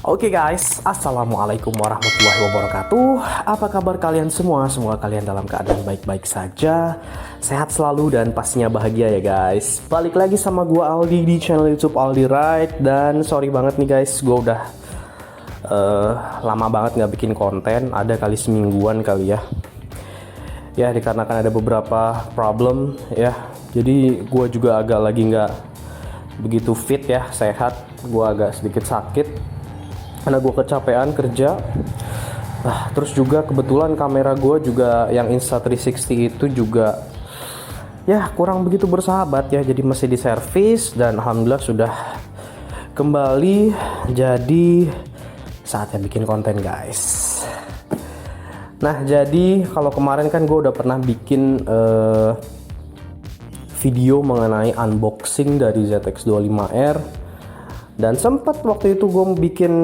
Oke guys, Assalamualaikum warahmatullahi wabarakatuh. Apa kabar kalian semua? Semoga kalian dalam keadaan baik-baik saja, sehat selalu dan pastinya bahagia ya guys. Balik lagi sama gua Aldi di channel YouTube Aldi Ride. Dan sorry banget nih guys, gua udah lama banget nggak bikin konten. Ada kali semingguan kali ya. Ya dikarenakan ada beberapa problem ya. Jadi gua juga agak lagi nggak begitu fit ya, sehat. Gua agak sedikit sakit karena gue kecapean kerja. Terus juga kebetulan kamera gue juga yang Insta360 itu juga ya kurang begitu bersahabat ya, jadi masih diservis dan alhamdulillah sudah kembali. Jadi saatnya bikin konten guys. Nah jadi kalau kemarin kan gue udah pernah bikin video mengenai unboxing dari ZX25R. Dan sempat waktu itu gue bikin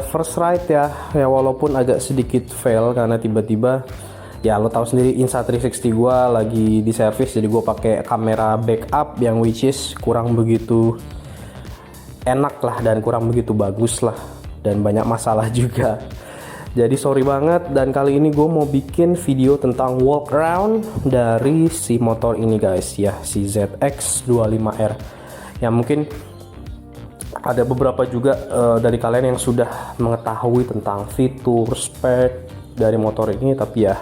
first ride ya walaupun agak sedikit fail karena tiba-tiba ya lo tahu sendiri Insta360 gue lagi di service, jadi gue pakai kamera backup yang which is kurang begitu enak lah dan kurang begitu bagus lah dan banyak masalah juga. Jadi sorry banget, dan kali ini gue mau bikin video tentang walk around dari si motor ini guys ya, si ZX25R. Ya mungkin ada beberapa juga dari kalian yang sudah mengetahui tentang fitur, spek dari motor ini, tapi ya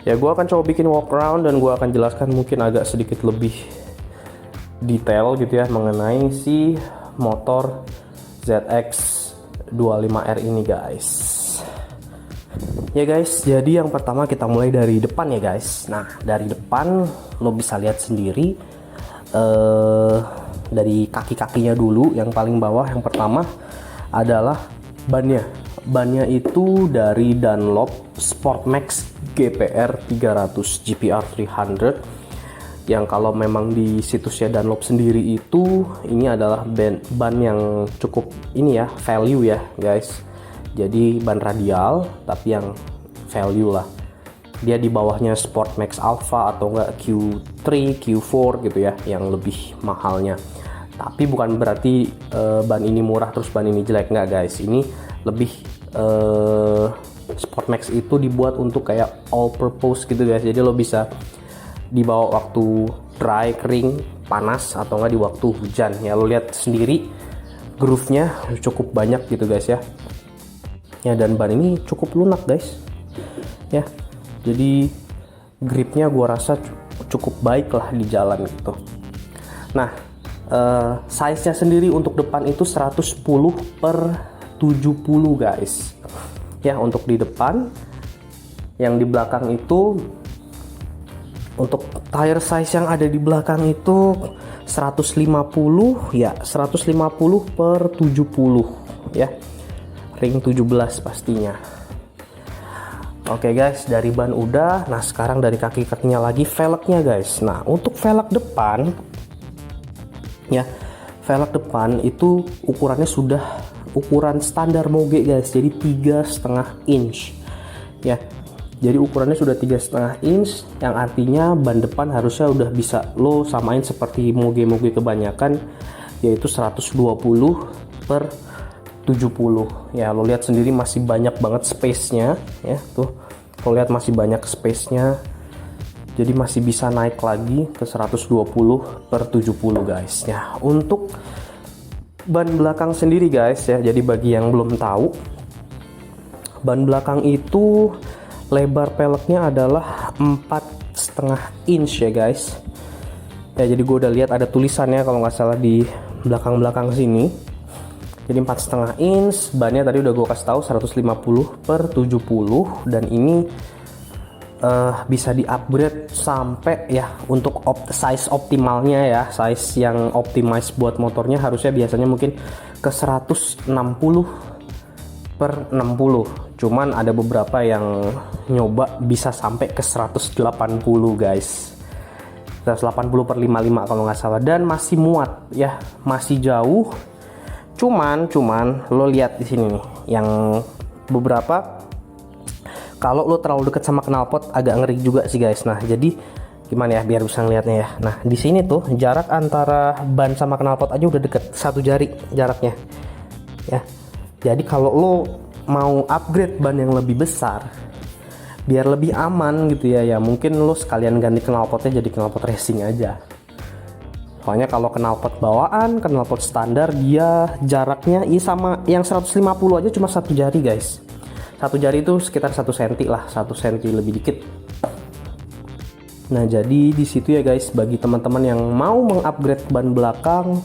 gue akan coba bikin walk around dan gue akan jelaskan mungkin agak sedikit lebih detail gitu ya mengenai si motor ZX25R ini guys. Ya guys, jadi yang pertama kita mulai dari depan ya guys. Nah dari depan lo bisa lihat sendiri dari kaki-kakinya dulu. Yang paling bawah yang pertama adalah bannya. Bannya itu dari Dunlop Sportmax GPR 300 GPR 300, yang kalau memang di situsnya Dunlop sendiri itu ini adalah ban yang cukup ini ya, value ya guys. Jadi ban radial tapi yang value lah. Dia di bawahnya Sportmax Alpha atau enggak Q3, Q4 gitu ya, yang lebih mahalnya. Tapi bukan berarti ban ini murah terus ban ini jelek, enggak guys. Ini lebih Sportmax itu dibuat untuk kayak all purpose gitu guys. Jadi lo bisa dibawa waktu dry, kering, panas atau enggak di waktu hujan. Ya lo lihat sendiri groove-nya cukup banyak gitu guys ya. Ya dan ban ini cukup lunak guys. Ya. Jadi gripnya gua rasa cukup baik lah di jalan gitu. Nah size-nya sendiri untuk depan itu 110/70 guys ya untuk di depan. Yang di belakang itu untuk tire size yang ada di belakang itu 150 ya, 150/70 ya, ring 17 pastinya. Oke guys, dari ban udah. Nah sekarang dari kaki-kakinya lagi, velgnya guys. Nah untuk velg depan ya, velg depan itu ukurannya sudah ukuran standar moge guys, jadi 3,5 inch ya. Jadi ukurannya sudah 3,5 inch, yang artinya ban depan harusnya udah bisa lo samain seperti moge-moge kebanyakan, yaitu 120/70 ya. Lo lihat sendiri masih banyak banget space-nya ya, tuh lo lihat masih banyak space-nya. Jadi masih bisa naik lagi ke 120/70 guys ya. Untuk ban belakang sendiri guys ya, jadi bagi yang belum tahu, ban belakang itu lebar peleknya adalah 4,5 inch ya guys ya. Jadi gue udah lihat ada tulisannya kalau nggak salah di belakang sini. Jadi 4,5 inch, bannya tadi udah gue kasih tahu 150/70, dan ini bisa di upgrade sampai ya untuk size optimalnya ya, size yang optimize buat motornya harusnya biasanya mungkin ke 160/60. Cuman ada beberapa yang nyoba bisa sampai ke 180 guys, 180/55 kalau nggak salah, dan masih muat ya, masih jauh. Cuman lo lihat di sini nih, yang beberapa kalau lo terlalu dekat sama knalpot agak ngeri juga sih guys. Nah jadi gimana ya biar bisa ngeliatnya ya. Nah di sini tuh jarak antara ban sama knalpot aja udah deket, 1 jari jaraknya ya. Jadi kalau lo mau upgrade ban yang lebih besar biar lebih aman gitu ya, ya mungkin lo sekalian ganti knalpotnya jadi knalpot racing aja. Soalnya kalau knalpot bawaan, knalpot standar dia jaraknya sama yang 150 aja cuma satu jari guys. Satu jari itu sekitar 1 cm lah, 1 cm lebih dikit. Nah jadi di situ ya guys, bagi teman-teman yang mau mengupgrade ban belakang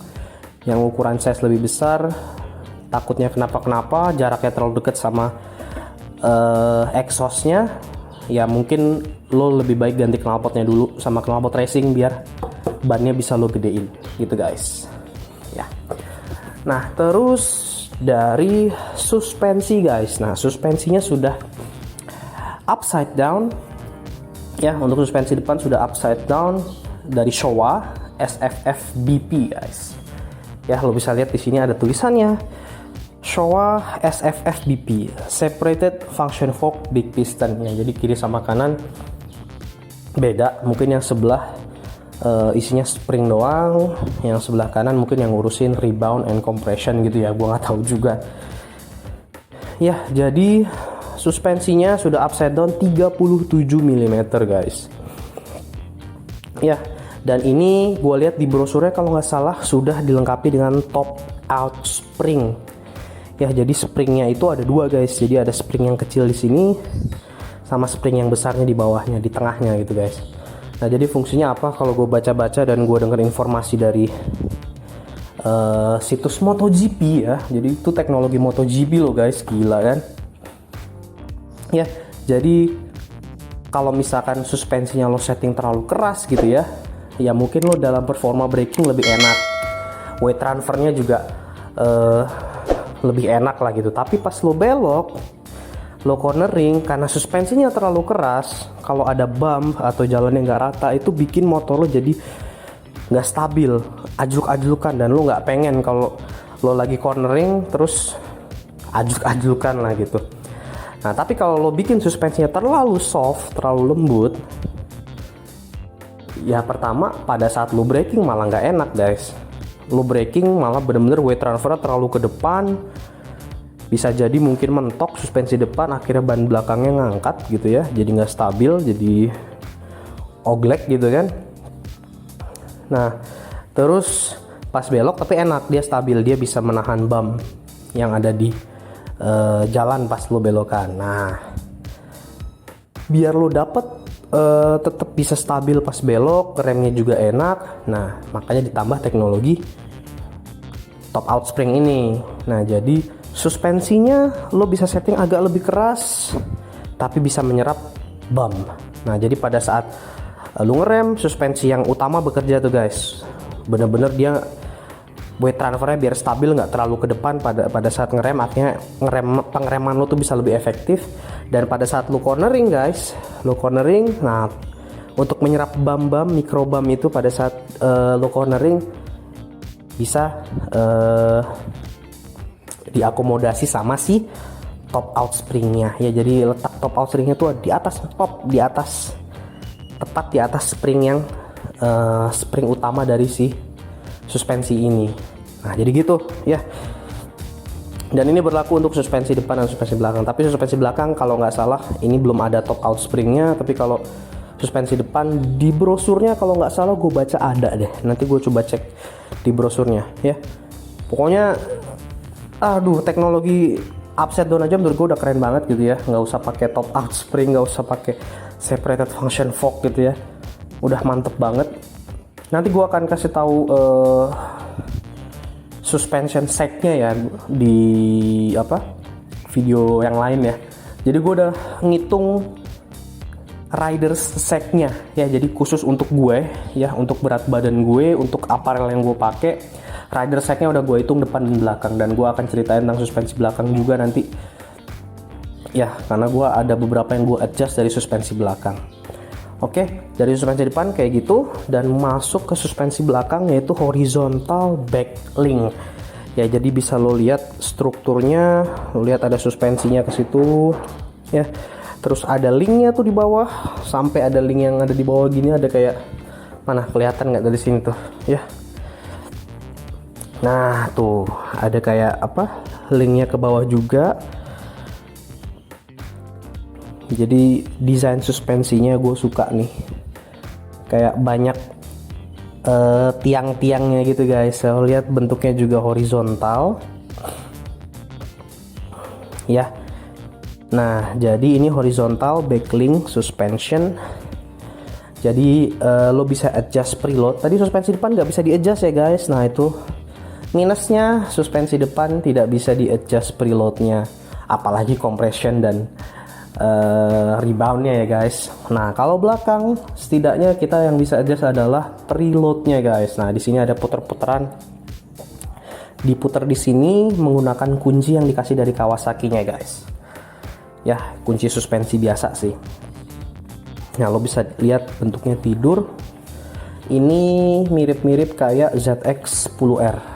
yang ukuran size lebih besar, takutnya kenapa-kenapa, jaraknya terlalu dekat sama exhaustnya, ya mungkin lo lebih baik ganti knalpotnya dulu sama knalpot racing biar bannya bisa lo gedein gitu guys ya. Nah terus dari suspensi guys, nah suspensinya sudah upside down ya. Untuk suspensi depan sudah upside down dari Showa SFF BP guys ya. Lo bisa lihat di sini ada tulisannya Showa SFF BP Separated Function Fork Big Piston ya. Jadi kiri sama kanan beda, mungkin yang sebelah isinya spring doang, yang sebelah kanan mungkin yang ngurusin rebound and compression gitu ya, gua nggak tahu juga ya. Jadi suspensinya sudah upside down 37 mm guys ya. Dan ini gue lihat di brosurnya kalau nggak salah sudah dilengkapi dengan top out spring ya. Jadi springnya itu ada dua guys, jadi ada spring yang kecil di sini sama spring yang besarnya di bawahnya, di tengahnya gitu guys. Nah jadi fungsinya apa? Kalau gue baca-baca dan gue denger informasi dari situs MotoGP ya, jadi itu teknologi MotoGP loh guys, gila kan ya. Jadi kalau misalkan suspensinya lo setting terlalu keras gitu ya, ya mungkin lo dalam performa braking lebih enak, weight transfernya juga lebih enak lah gitu. Tapi pas lo belok, lo cornering, karena suspensinya terlalu keras, kalau ada bump atau jalannya nggak rata, itu bikin motor lo jadi nggak stabil, ajluk-ajlukan, dan lo nggak pengen kalau lo lagi cornering terus ajluk-ajlukan lah gitu. Nah tapi kalau lo bikin suspensinya terlalu soft, terlalu lembut, ya pertama pada saat lo braking malah nggak enak guys. Lo braking malah bener-bener weight transfer terlalu ke depan, bisa jadi mungkin mentok suspensi depan, akhirnya ban belakangnya ngangkat gitu ya, jadi nggak stabil, jadi oglek gitu kan. Nah terus pas belok tapi enak, dia stabil, dia bisa menahan bump yang ada di jalan pas lo belokan. Nah biar lo dapet tetap bisa stabil pas belok, remnya juga enak. Nah makanya ditambah teknologi top out spring ini. Nah jadi suspensinya lo bisa setting agak lebih keras tapi bisa menyerap bump. Nah jadi pada saat lo ngerem, suspensi yang utama bekerja tuh guys, bener-bener dia weight transfernya biar stabil, nggak terlalu ke depan pada saat ngerem, artinya pengereman lo tuh bisa lebih efektif. Dan pada saat lo cornering guys, lo cornering, nah untuk menyerap bump mikro bump itu pada saat lo cornering bisa diakomodasi sama si top out springnya ya. Jadi letak top out springnya tuh di atas top, di atas, tepat di atas spring yang spring utama dari si suspensi ini. Nah jadi gitu ya. Dan ini berlaku untuk suspensi depan dan suspensi belakang. Tapi suspensi belakang kalau nggak salah ini belum ada top out springnya. Tapi kalau suspensi depan di brosurnya kalau nggak salah gue baca ada deh. Nanti gue coba cek di brosurnya ya. Pokoknya aduh, teknologi upside down aja menurut gue udah keren banget gitu ya. Nggak usah pakai top out spring, nggak usah pakai separated function fork gitu ya. Udah mantep banget. Nanti gue akan kasih tahu suspension set-nya ya di video yang lain ya. Jadi gue udah ngitung riders set-nya ya. Jadi khusus untuk gue ya, untuk berat badan gue, untuk aparel yang gue pakai, rider set-nya udah gue hitung depan dan belakang. Dan gue akan ceritain tentang suspensi belakang juga nanti ya, karena gue ada beberapa yang gue adjust dari suspensi belakang. Oke, dari suspensi depan kayak gitu, dan masuk ke suspensi belakang yaitu horizontal back link. Ya, jadi bisa lo lihat strukturnya, lo lihat ada suspensinya ke situ ya. Terus ada linknya tuh di bawah, sampai ada link yang ada di bawah gini, ada kayak mana, kelihatan nggak dari sini tuh ya. Nah tuh ada kayak apa, linknya ke bawah juga. Jadi desain suspensinya gue suka nih, kayak banyak tiang-tiangnya gitu guys. Saya lihat bentuknya juga horizontal ya. Nah, jadi ini horizontal backlink suspension. Jadi lo bisa adjust preload. Tadi suspensi depan nggak bisa di adjust ya guys. Nah, itu minusnya, suspensi depan tidak bisa di adjust preloadnya, apalagi compression dan reboundnya ya guys. Nah, kalau belakang setidaknya kita yang bisa adjust adalah preloadnya guys. Nah, di sini ada puter-puteran, diputer di sini menggunakan kunci yang dikasih dari Kawasaki-nya guys. Ya, kunci suspensi biasa sih. Nah, lo bisa lihat bentuknya tidur. Ini mirip-mirip kayak ZX10R.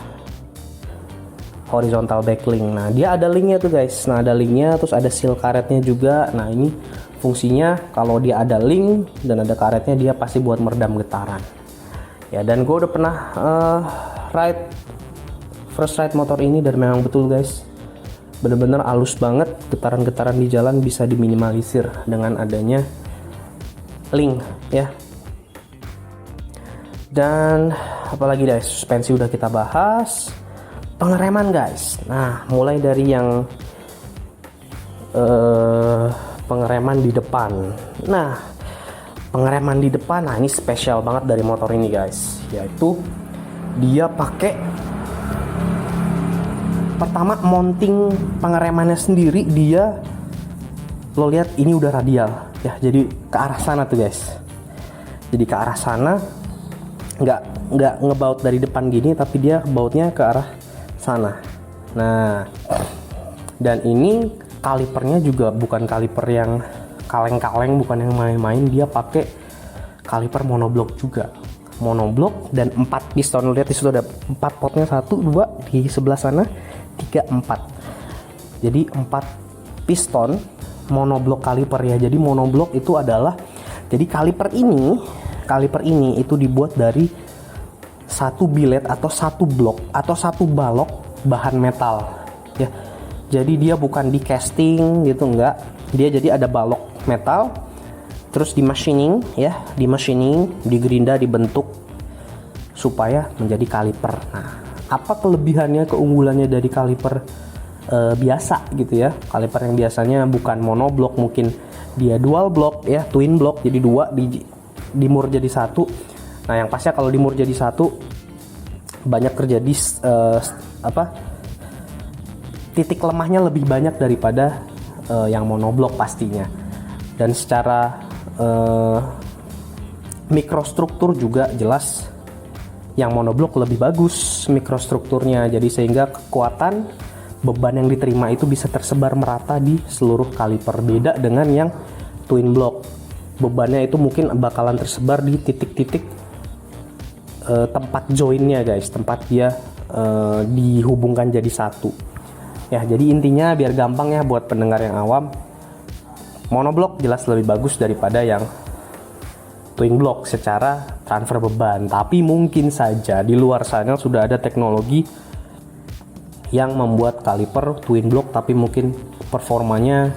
Horizontal backlink. Nah, dia ada linknya tuh guys. Nah, ada linknya, terus ada seal karetnya juga. Nah, ini fungsinya kalau dia ada link dan ada karetnya, dia pasti buat meredam getaran. Ya, dan gue udah pernah first ride motor ini, dan memang betul guys, bener-bener halus banget. Getaran-getaran di jalan bisa diminimalisir dengan adanya link ya. Dan apalagi guys, suspensi udah kita bahas. Pengereman guys. Nah, mulai dari yang pengereman di depan. Nah, pengereman di depan, nah ini spesial banget dari motor ini guys, yaitu dia pakai, pertama mounting pengeremannya sendiri, dia lo lihat ini udah radial ya, jadi ke arah sana tuh guys. Jadi ke arah sana, nggak ngebaut dari depan gini, tapi dia bautnya ke arah sana. Nah, dan ini kalipernya juga bukan kaliper yang kaleng-kaleng, bukan yang main-main. Dia pakai kaliper monoblok juga, monoblok dan 4 piston. Lihat di situ ada 4 potnya, 1 2 di sebelah sana, 3 4. Jadi 4 piston monoblok kaliper ya. Jadi monoblok itu adalah, jadi kaliper ini itu dibuat dari satu billet atau satu blok atau satu balok bahan metal ya. Jadi dia bukan di casting gitu, enggak. Dia jadi ada balok metal, terus di machining ya, di machining, digerinda, dibentuk supaya menjadi kaliper. Nah, apa kelebihannya, keunggulannya dari kaliper biasa gitu ya? Kaliper yang biasanya bukan monoblok, mungkin dia dual block ya, twin block, jadi dua dimur jadi satu. Nah, yang pasnya kalau dimur jadi satu, banyak terjadi titik lemahnya lebih banyak daripada yang monoblok pastinya. Dan secara mikrostruktur juga jelas yang monoblok lebih bagus mikrostrukturnya. Jadi sehingga kekuatan beban yang diterima itu bisa tersebar merata di seluruh kaliper. Beda dengan yang twin block, bebannya itu mungkin bakalan tersebar di titik-titik tempat joinnya guys, tempat dia dihubungkan jadi satu ya. Jadi intinya biar gampang ya buat pendengar yang awam, monoblok jelas lebih bagus daripada yang twin block secara transfer beban. Tapi mungkin saja di luar sana sudah ada teknologi yang membuat kaliper twin block tapi mungkin performanya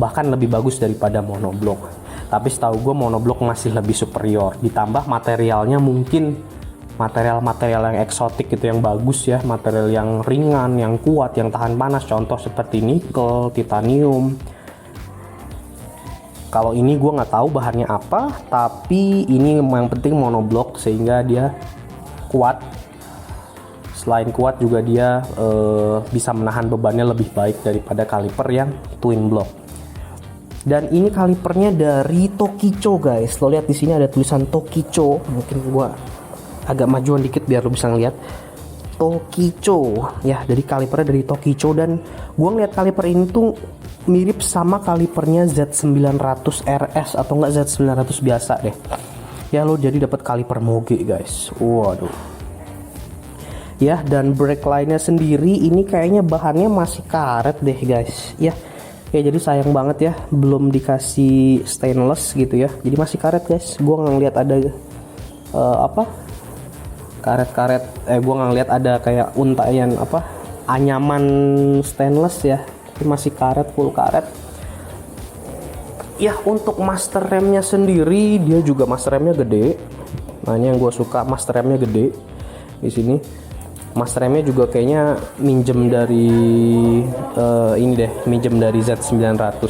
bahkan lebih bagus daripada monoblok. Tapi setahu gue monoblok masih lebih superior. Ditambah materialnya, mungkin material-material yang eksotik itu yang bagus ya, material yang ringan, yang kuat, yang tahan panas. Contoh seperti nikel, titanium. Kalau ini gue nggak tahu bahannya apa, tapi ini yang penting monoblok sehingga dia kuat. Selain kuat juga dia bisa menahan bebannya lebih baik daripada kaliper yang twin block. Dan ini kalipernya dari Tokicho guys. Lo lihat di sini ada tulisan Tokicho. Mungkin gua agak majuan dikit biar lo bisa ngeliat Tokicho ya. Dari kalipernya dari Tokicho, dan gua ngeliat kaliper ini tuh mirip sama kalipernya Z900 RS atau enggak Z900 biasa deh. Ya, lo jadi dapat kaliper moge guys. Waduh. Ya, dan brake line-nya sendiri ini kayaknya bahannya masih karet deh guys. Ya, jadi sayang banget ya belum dikasih stainless gitu ya. Jadi masih karet guys. Gua nggak ngeliat ada karet-karet. Gua nggak ngeliat ada kayak untaian anyaman stainless ya, ini masih karet, full karet. Ya untuk master remnya sendiri dia juga master remnya gede. Nah ini yang gue suka, master remnya gede di sini. Master remnya juga kayaknya minjem dari ini deh, minjem dari Z900.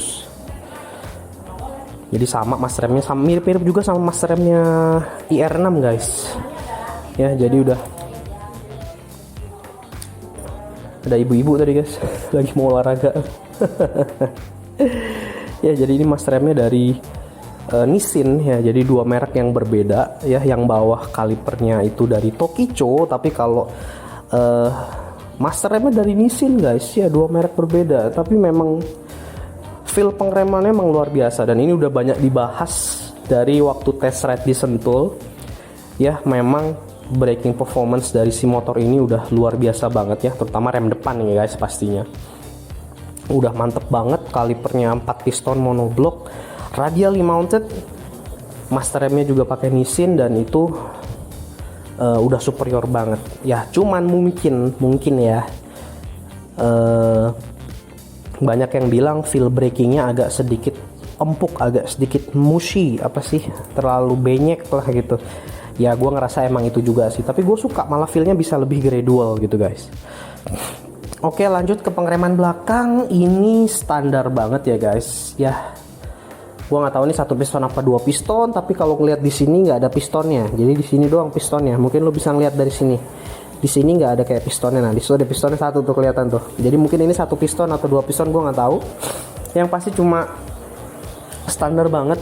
Jadi sama master remnya, sama mirip-mirip juga sama master remnya IR6 guys. Ya jadi udah ada ibu-ibu tadi guys lagi mau olahraga. Ya jadi ini master remnya dari Nissin ya, jadi dua merek yang berbeda ya. Yang bawah kalipernya itu dari Tokicho, tapi kalau master remnya dari Nissin guys ya. Dua merek berbeda, tapi memang feel pengeremannya memang luar biasa. Dan ini udah banyak dibahas dari waktu test ride di Sentul ya. Memang braking performance dari si motor ini udah luar biasa banget ya, terutama rem depan ya guys. Pastinya udah mantep banget, kalipernya 4 piston monoblock, radially mounted, master remnya juga pakai Nissin, dan itu udah superior banget ya. Cuman mungkin ya banyak yang bilang feel brakingnya agak sedikit empuk, agak sedikit mushy, apa sih, terlalu benyek lah gitu ya. Gue ngerasa emang itu juga sih, tapi gue suka malah feelnya bisa lebih gradual gitu guys. Oke, lanjut ke pengereman belakang. Ini standar banget ya guys ya. Gua nggak tahu ini satu piston apa dua piston, tapi kalau ngeliat di sini nggak ada pistonnya. Jadi di sini doang pistonnya. Mungkin lo bisa ngeliat dari sini. Di sini nggak ada kayak pistonnya. Nah, di situ ada pistonnya satu tuh, kelihatan tuh. Jadi mungkin ini satu piston atau dua piston, gua nggak tahu. Yang pasti cuma standar banget.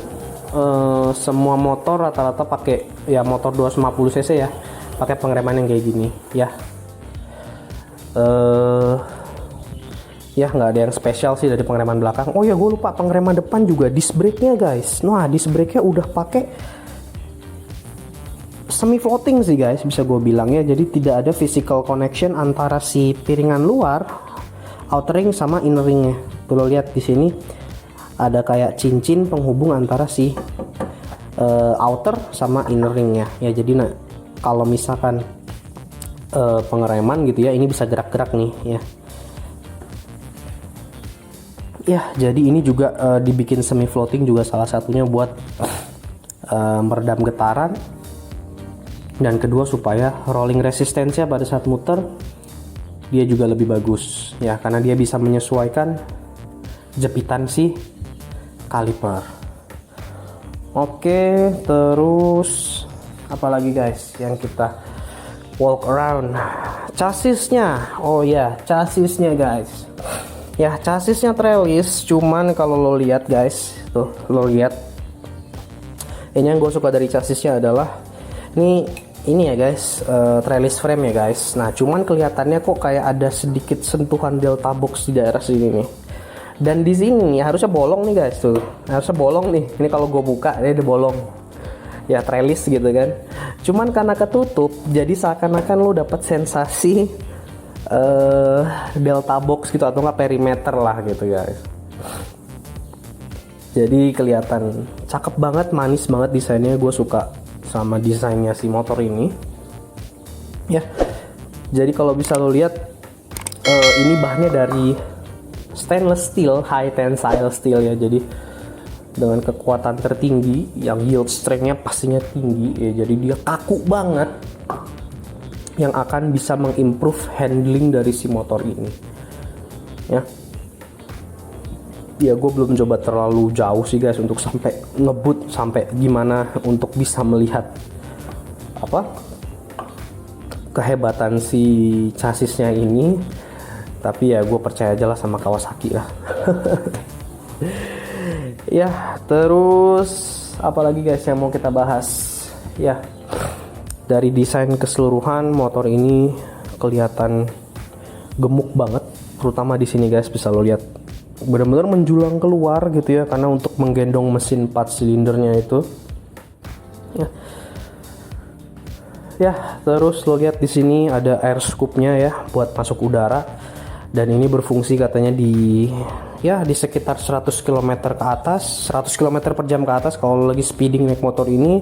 Semua motor rata-rata pakai ya, motor 250 cc ya, pakai pengereman yang kayak gini ya. Ya nggak ada yang spesial sih dari pengereman belakang. Oh ya, gue lupa, pengereman depan juga disc brake-nya guys. Nah, disc brake-nya udah pakai semi floating sih guys, bisa gue bilang ya. Jadi tidak ada physical connection antara si piringan luar, outer ring, sama inner ringnya. Tuh lo lihat di sini ada kayak cincin penghubung antara si outer sama inner ringnya ya. Jadi nah, kalau misalkan pengereman gitu ya, ini bisa gerak-gerak nih ya. Ya, jadi ini juga dibikin semi floating juga salah satunya buat meredam getaran, dan kedua supaya rolling resistensinya pada saat muter dia juga lebih bagus ya, karena dia bisa menyesuaikan jepitan si kaliper. Oke, terus apalagi guys yang kita walk around? Chassisnya. Oh ya, chassisnya guys ya. Chassisnya trellis, cuman kalau lo lihat guys, tuh lo lihat, ini yang gue suka dari chassisnya adalah ini ya guys, trellis frame ya guys. Nah, cuman kelihatannya kok kayak ada sedikit sentuhan delta box di daerah sini nih. Dan di sini ya harusnya bolong nih guys, tuh harusnya bolong nih. Ini kalau gue buka dia udah bolong ya, trellis gitu kan. Cuman karena ketutup, jadi seakan-akan lo dapat sensasi delta box gitu, atau nggak perimeter lah gitu guys. Jadi kelihatan cakep banget, manis banget desainnya. Gue suka sama desainnya si motor ini ya. Jadi kalau bisa lo lihat, ini bahannya dari stainless steel, high tensile steel ya. Jadi dengan kekuatan tertinggi, yang yield strength-nya pastinya tinggi ya. Jadi dia kaku banget, yang akan bisa mengimprove handling dari si motor ini ya. Ya gue belum coba terlalu jauh sih guys untuk sampai ngebut sampai gimana untuk bisa melihat apa kehebatan si chassisnya ini. Tapi ya gue percaya aja lah sama Kawasaki lah. Ya, terus apalagi guys yang mau kita bahas ya. Dari desain keseluruhan motor ini kelihatan gemuk banget, terutama di sini guys, bisa lo lihat benar-benar menjulang keluar gitu ya, karena untuk menggendong mesin 4 silindernya itu ya. Ya, terus lo lihat di sini ada air scoop-nya ya buat masuk udara, dan ini berfungsi katanya di sekitar 100 km ke atas, 100 km per jam ke atas kalau lagi speeding naik motor ini.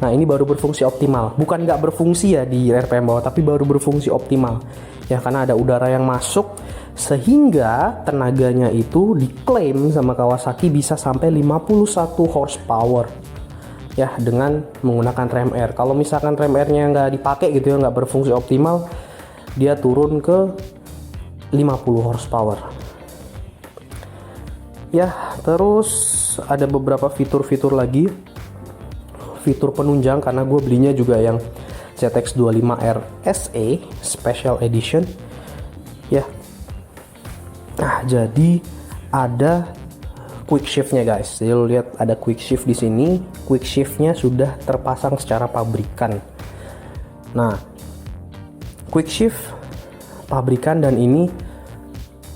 Nah ini baru berfungsi optimal, bukan nggak berfungsi ya di RPM bawah, tapi baru berfungsi optimal ya, karena ada udara yang masuk sehingga tenaganya itu diklaim sama Kawasaki bisa sampai 51 horsepower ya dengan menggunakan rem air. Kalau misalkan rem airnya nggak dipakai gitu ya, nggak berfungsi optimal, dia turun ke 50 horsepower ya. Terus ada beberapa fitur-fitur lagi, fitur penunjang, karena gue belinya juga yang ZX25R SE Special Edition ya. Nah jadi ada quick shiftnya guys. Jadi lo lihat ada quick shift di sini. Quick shiftnya sudah terpasang secara pabrikan. Nah quick shift pabrikan, dan ini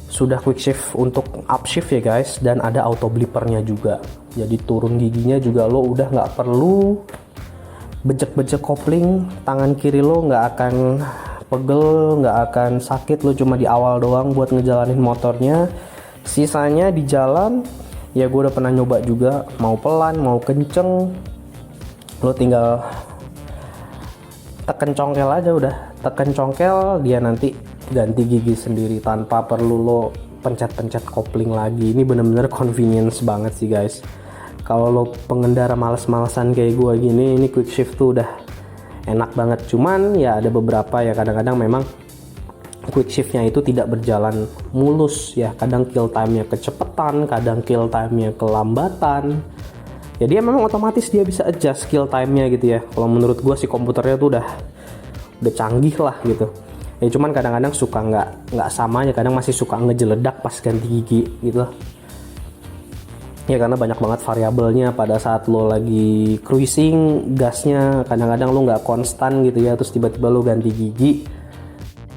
sudah quick shift untuk upshift ya guys, dan ada auto blippernya juga. Jadi turun giginya juga lo udah nggak perlu bejek-bejek kopling, tangan kiri lo nggak akan pegel, nggak akan sakit. Lo cuma di awal doang buat ngejalanin motornya, sisanya di jalan ya gue udah pernah nyoba juga, mau pelan mau kenceng lo tinggal tekan congkel aja, udah tekan congkel dia nanti ganti gigi sendiri tanpa perlu lo pencet-pencet kopling lagi. Ini bener-bener convenience banget sih guys. Kalau lo pengendara males-malesan kayak gue gini, ini quick shift tuh udah enak banget. Cuman ya ada beberapa ya, kadang-kadang memang quick shiftnya itu tidak berjalan mulus ya. Kadang kill time-nya kecepatan, kadang kill time-nya kelambatan. Ya dia memang otomatis dia bisa adjust kill time-nya gitu ya. Kalau menurut gue sih komputernya tuh udah canggih lah gitu. Ya cuman kadang-kadang suka nggak sama ya, kadang masih suka ngejeledak pas ganti gigi gitu ya, karena banyak banget variabelnya pada saat lo lagi cruising. Gasnya kadang-kadang lo nggak konstan gitu ya, terus tiba-tiba lo ganti gigi,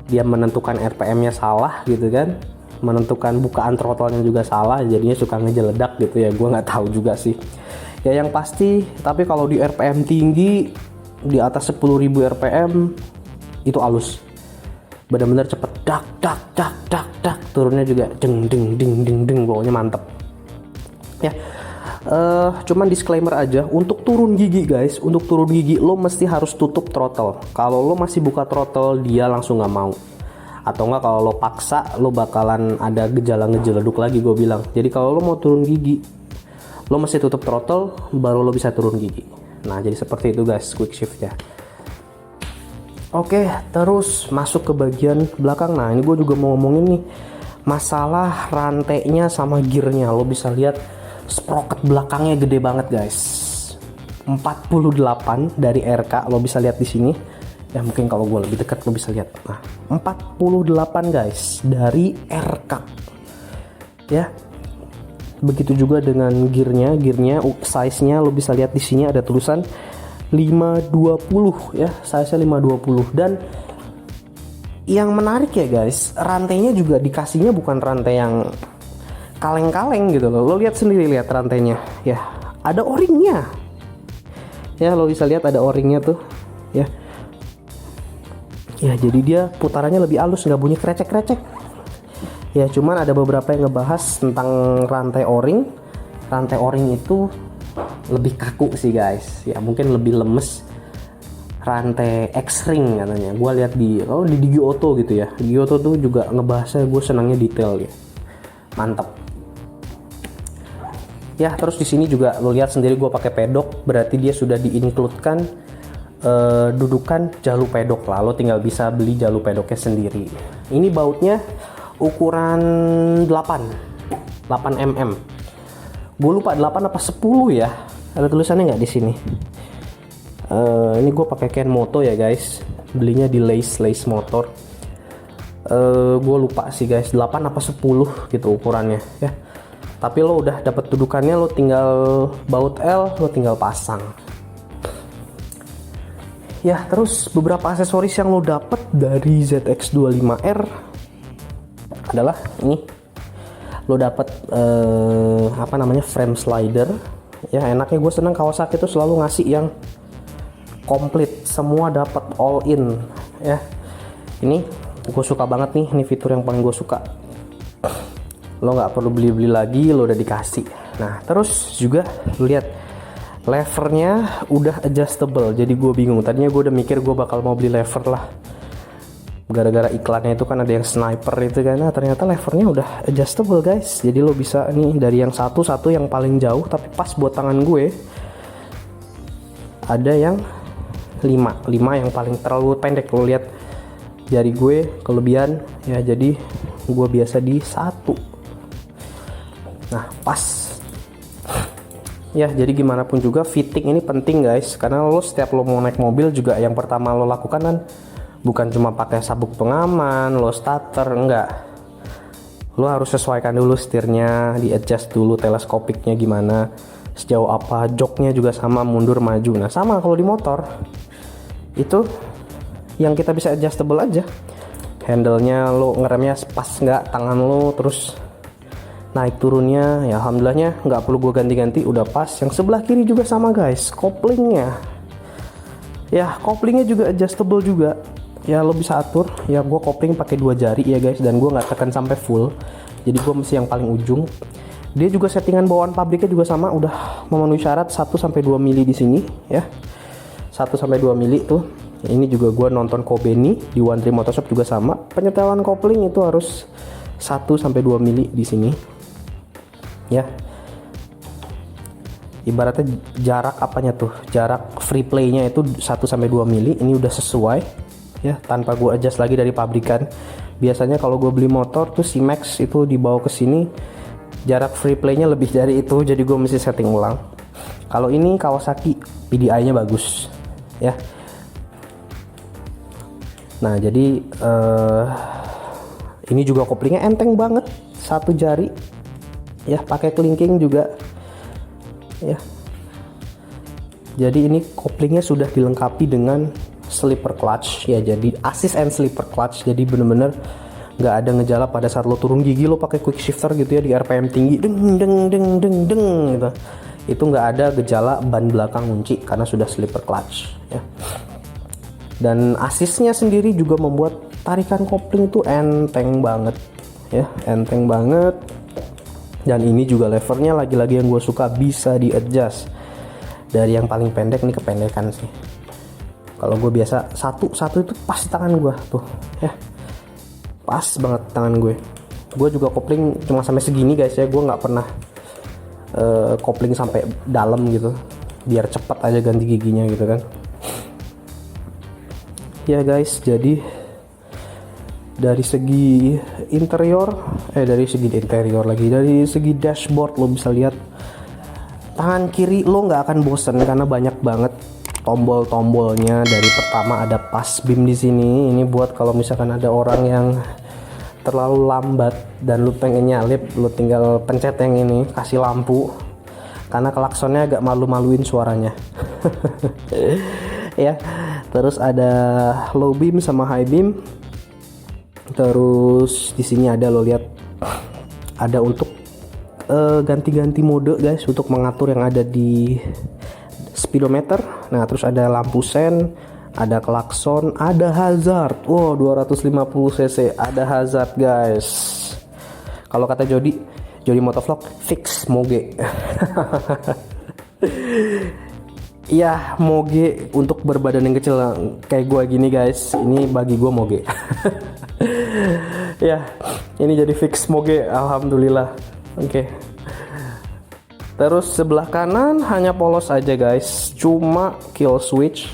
dia menentukan RPM-nya salah gitu kan, menentukan bukaan throttle-nya juga salah, jadinya suka ngejeledak gitu ya. Gue nggak tahu juga sih ya yang pasti. Tapi kalau di RPM tinggi di atas 10.000 RPM itu halus, benar-benar cepet, dak dak dak dak dak, turunnya juga deng deng deng deng deng, pokoknya mantep ya. Cuman disclaimer aja, untuk turun gigi guys, untuk turun gigi lo mesti harus tutup throttle. Kalau lo masih buka throttle dia langsung nggak mau, atau enggak kalau lo paksa lo bakalan ada gejala ngejeleduk lagi gue bilang. Jadi kalau lo mau turun gigi lo mesti tutup throttle baru lo bisa turun gigi. Nah jadi seperti itu guys quick shiftnya. Oke, terus masuk ke bagian belakang. Nah ini gue juga mau ngomongin nih masalah rantainya sama gearnya. Lo bisa lihat sprocket belakangnya gede banget guys, 48 dari RK. Lo bisa lihat di sini ya, mungkin kalau gue lebih dekat lo bisa lihat. Nah 48 guys dari RK ya. Begitu juga dengan gearnya size-nya lo bisa lihat di sini ada tulisan 520 ya, size-nya 520. Dan yang menarik ya guys, rantainya juga dikasihnya bukan rantai yang kaleng-kaleng gitu loh. Lo lihat sendiri, lihat rantainya ya, ada o-ringnya ya, lo bisa lihat ada o-ringnya tuh ya. Ya jadi dia putarannya lebih halus, nggak bunyi krecek-krecek ya. Cuman ada beberapa yang ngebahas tentang rantai o-ring. Rantai o-ring itu lebih kaku sih guys ya, mungkin lebih lemes rantai X-ring katanya. Gue lihat di Digi Auto gitu ya, Digi Auto tuh juga ngebahasnya, gue senangnya detail ya, mantap ya. Terus di sini juga lo lihat sendiri gue pakai pedok, berarti dia sudah diincludekan dudukan jalur pedok lah. Lo tinggal bisa beli jalur pedoknya sendiri. Ini bautnya ukuran 8 mm. Gue lupa 8 apa 10 ya. Ada tulisannya nggak di sini? Ini gue pakai Kenmoto ya guys. Belinya di Lace Motor. Gue lupa sih guys, 8 apa 10 gitu ukurannya ya. Tapi lo udah dapat dudukannya, lo tinggal baut L, lo tinggal pasang. Ya, terus beberapa aksesoris yang lo dapet dari ZX25R adalah ini. Lo dapet frame slider. Ya enaknya gue seneng Kawasaki itu selalu ngasih yang komplit, semua dapat all in ya. Ini gue suka banget nih, ini fitur yang paling gue suka. Lo nggak perlu beli-beli lagi, lo udah dikasih. Nah terus juga lo lihat Levernya udah adjustable, jadi gue bingung. Tadinya gue udah mikir gue bakal mau beli lever lah, gara-gara iklannya itu kan ada yang sniper itu kan. Nah, ternyata levernya udah adjustable guys, jadi lo bisa nih dari yang satu yang paling jauh, tapi pas buat tangan gue ada yang 5 yang paling terlalu pendek. Lo lihat jari gue kelebihan ya, jadi gue biasa di 1. Nah pas ya, jadi gimana pun juga fitting ini penting guys, karena lo setiap lo mau naik mobil juga yang pertama lo lakukan kan bukan cuma pakai sabuk pengaman, lo starter, enggak. Lo harus sesuaikan dulu setirnya, di adjust dulu teleskopiknya gimana, sejauh apa, joknya juga sama, mundur maju. Nah sama kalau di motor itu yang kita bisa adjustable aja, handle-nya lo ngeremnya pas nggak tangan lo, terus naik turunnya ya alhamdulillahnya nggak perlu gue ganti-ganti, udah pas. Yang sebelah kiri juga sama guys, koplingnya juga adjustable juga ya, lo bisa atur ya. Gue kopling pakai 2 jari ya guys, dan gue nggak tekan sampai full, jadi gue mesti yang paling ujung. Dia juga settingan bawaan pabriknya juga sama, udah memenuhi syarat 1-2 mili di sini ya, 1-2 mili tuh. Ini juga gue nonton Kobeni di One Dream Motorshop juga sama, penyetelan kopling itu harus 1-2 mili di sini ya. Ibaratnya jarak apanya tuh, jarak free play-nya itu 1-2 mili. Ini udah sesuai ya, tanpa gue adjust lagi dari pabrikan. Biasanya kalau gue beli motor tuh si Max itu dibawa ke sini, jarak free play-nya lebih dari itu, jadi gue mesti setting ulang. Kalau ini Kawasaki PDI-nya bagus ya. Nah jadi ini juga koplingnya enteng banget, 1 jari ya, pakai clinking juga ya. Jadi ini koplingnya sudah dilengkapi dengan slipper clutch ya, jadi assist and slipper clutch, jadi bener-bener nggak ada ngejala pada saat lo turun gigi lo pakai quick shifter gitu ya di RPM tinggi deng gitu. Itu nggak ada gejala ban belakang kunci karena sudah slipper clutch ya. Dan asisnya sendiri juga membuat tarikan kopling itu enteng banget ya, enteng banget. Dan ini juga levernya lagi-lagi yang gue suka, bisa di adjust dari yang paling pendek nih kependekan sih. Kalau gue biasa satu itu pas tangan gue tuh ya, pas banget tangan gue. Gue juga kopling cuma sampai segini guys ya, gue nggak pernah kopling sampai dalam gitu, biar cepat aja ganti giginya gitu kan ya guys. Jadi dari segi interior dari segi dashboard lo bisa lihat tangan kiri lo nggak akan bosen karena banyak banget tombol-tombolnya. Dari pertama ada pass beam di sini, ini buat kalau misalkan ada orang yang terlalu lambat dan lu pengen nyalip, lu tinggal pencet yang ini, kasih lampu, karena klaksonnya agak malu-maluin suaranya ya. Terus ada low beam sama high beam. Terus di sini ada, lo lihat ada untuk ganti-ganti mode guys, untuk mengatur yang ada di speedometer. Nah terus ada lampu sen, ada klakson, ada hazard. Wow 250 cc, ada hazard guys. Kalau kata Jody Motovlog, fix moge. Iya moge untuk berbadan yang kecil kayak gue gini guys, ini bagi gue moge. Ya ini jadi fix moge, alhamdulillah. Oke. Terus sebelah kanan hanya polos aja guys, cuma kill switch